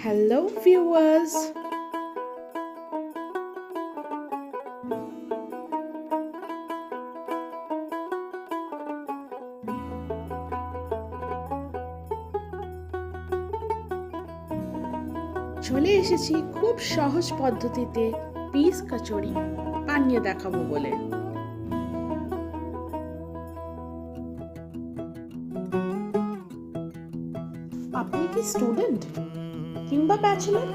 Hello viewers. চলে এসেছি খুব সহজ পদ্ধতিতে পিস কচুরি বানিয়ে দেখাবো বলে। আপনি কি স্টুডেন্ট কিংবা bachelor?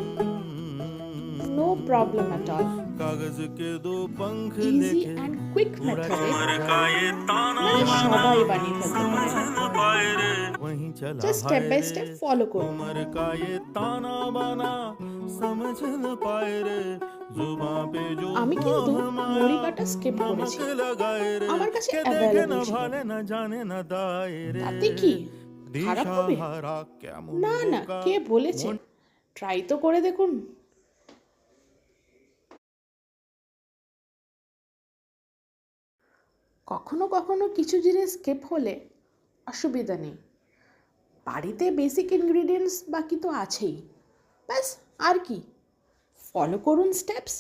No problem at all. Easy and quick মেথডে সবাই বানিয়ে ফেলতে পারে। Just step by step follow করুন। আমি কিন্তু মুড়ি কাটা স্কিপ করেছি, আমার কাছে অ্যাভেলেবল ছিল। তাতে কি খারাপ হবে? না না, কে বলেছে? ট্রাই তো করে দেখুন। কখনো কখনো কিছু জিনিস স্কিপ হলে অসুবিধা নেই, বাড়িতে বেসিক ইনগ্রিডিয়েন্টস বাকি তো আছেই। ব্যাস, আর কি, ফলো করুন স্টেপস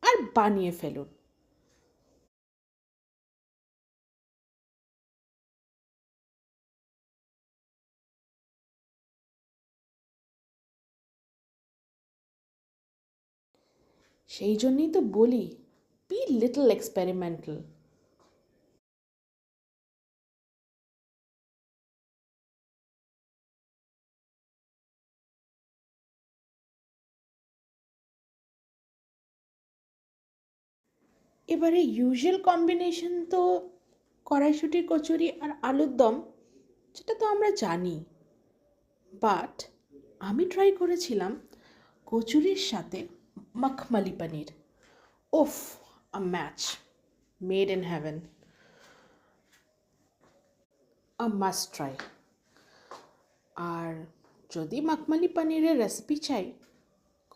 আর বানিয়ে ফেলুন। সেই জন্যই তো বলি, বি লিটল এক্সপেরিমেন্টাল। এবারে ইউজুয়াল কম্বিনেশন তো কড়াইশুঁটির কচুরি আর আলুর দম, যেটা তো আমরা জানি। বাট আমি ট্রাই করেছিলাম কচুরির সাথে মখমলি পনির। ওফ, a match made in heaven. A must try. আর যদি মখমলি পনিরের রেসিপি চাই,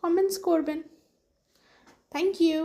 কমেন্টস করবেন। Thank you.